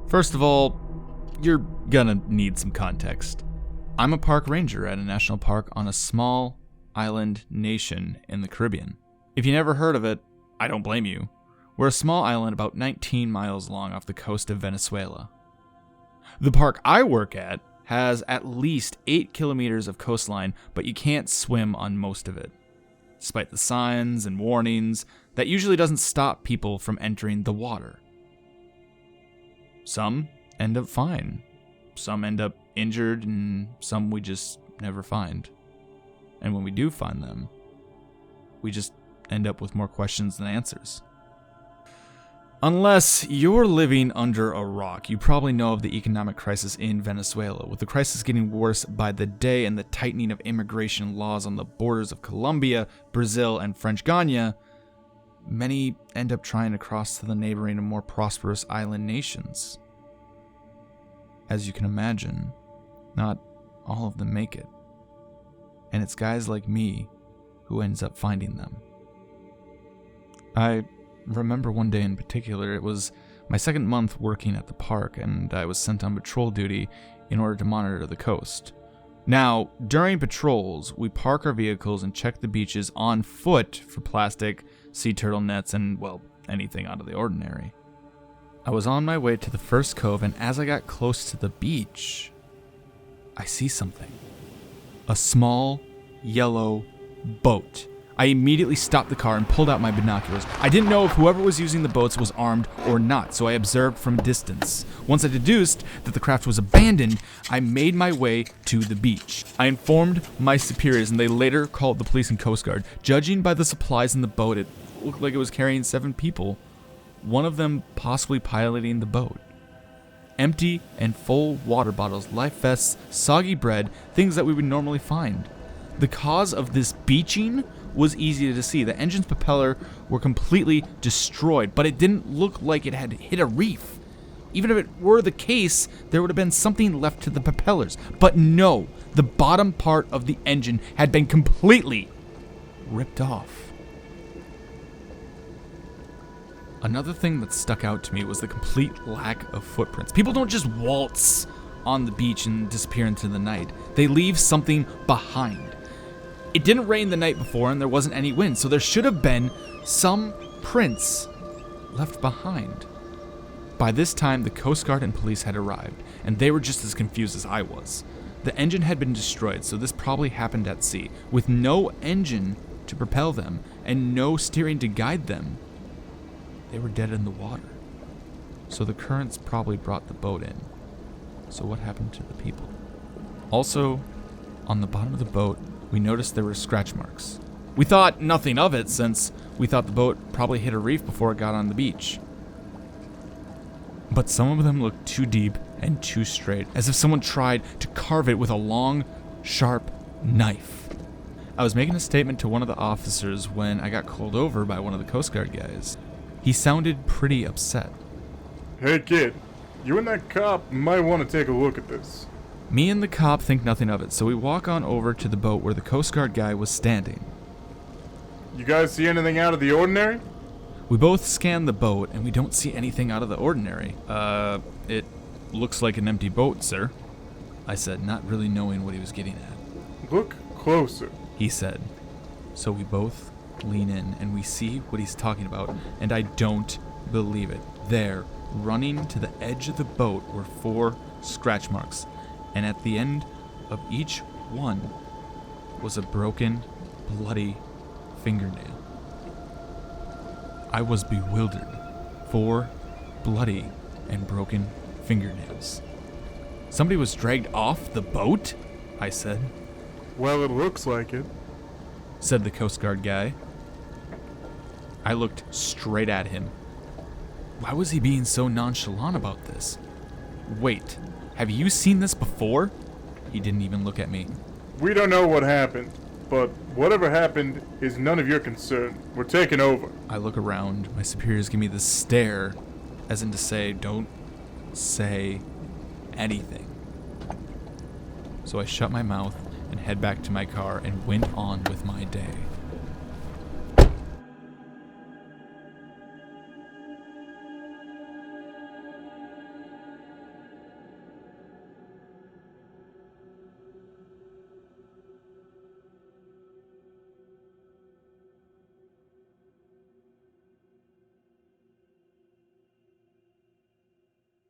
First of all, you're gonna need some context. I'm a park ranger at a national park on a small island nation in the Caribbean. If you never heard of it, I don't blame you. We're a small island about 19 miles long off the coast of Venezuela. The park I work at has at least 8 kilometers of coastline, but you can't swim on most of it. Despite the signs and warnings, that usually doesn't stop people from entering the water. Some end up fine. Some end up injured, and some we just never find. And when we do find them, we just end up with more questions than answers. Unless you're living under a rock, you probably know of the economic crisis in Venezuela, with the crisis getting worse by the day and the tightening of immigration laws on the borders of Colombia, Brazil, and French Guiana. Many end up trying to cross to the neighboring and more prosperous island nations. As you can imagine, not all of them make it. And it's guys like me who ends up finding them. I remember one day in particular, it was my second month working at the park, and I was sent on patrol duty in order to monitor the coast. Now, during patrols, we park our vehicles and check the beaches on foot for plastic, sea turtle nets, and, well, anything out of the ordinary. I was on my way to the first cove, and as I got close to the beach, I see something. A small, yellow boat. I immediately stopped the car and pulled out my binoculars. I didn't know if whoever was using the boats was armed or not, so I observed from a distance. Once I deduced that the craft was abandoned, I made my way to the beach. I informed my superiors, and they later called the police and Coast Guard. Judging by the supplies in the boat, it looked like it was carrying 7 people, one of them possibly piloting the boat. Empty and full water bottles, life vests, soggy bread, things that we would normally find. The cause of this beaching was easy to see. The engine's propeller were completely destroyed, but it didn't look like it had hit a reef. Even if it were the case, there would have been something left to the propellers. But no, the bottom part of the engine had been completely ripped off. Another thing that stuck out to me was the complete lack of footprints. People don't just waltz on the beach and disappear into the night. They leave something behind. It didn't rain the night before and there wasn't any wind, so there should have been some prints left behind. By this time, the Coast Guard and police had arrived, and they were just as confused as I was. The engine had been destroyed, so this probably happened at sea. With no engine to propel them and no steering to guide them, they were dead in the water. So the currents probably brought the boat in. So what happened to the people? Also, on the bottom of the boat, we noticed there were scratch marks. We thought nothing of it since we thought the boat probably hit a reef before it got on the beach. But some of them looked too deep and too straight, as if someone tried to carve it with a long, sharp knife. I was making a statement to one of the officers when I got called over by one of the Coast Guard guys. He sounded pretty upset. Hey kid, you and that cop might want to take a look at this. Me and the cop think nothing of it, so we walk on over to the boat where the Coast Guard guy was standing. You guys see anything out of the ordinary? We both scan the boat, and we don't see anything out of the ordinary. It looks like an empty boat, sir, I said, not really knowing what he was getting at. Look closer, he said. So we both lean in, and we see what he's talking about, and I don't believe it. There, running to the edge of the boat, were 4 scratch marks. And at the end of each one was a broken, bloody fingernail. I was bewildered. 4 bloody and broken fingernails. Somebody was dragged off the boat? I said. Well, it looks like it, said the Coast Guard guy. I looked straight at him. Why was he being so nonchalant about this? Wait. Have you seen this before? He didn't even look at me. We don't know what happened, but whatever happened is none of your concern. We're taking over. I look around. My superiors give me this stare, as in to say, don't say anything. So I shut my mouth and head back to my car and went on with my day.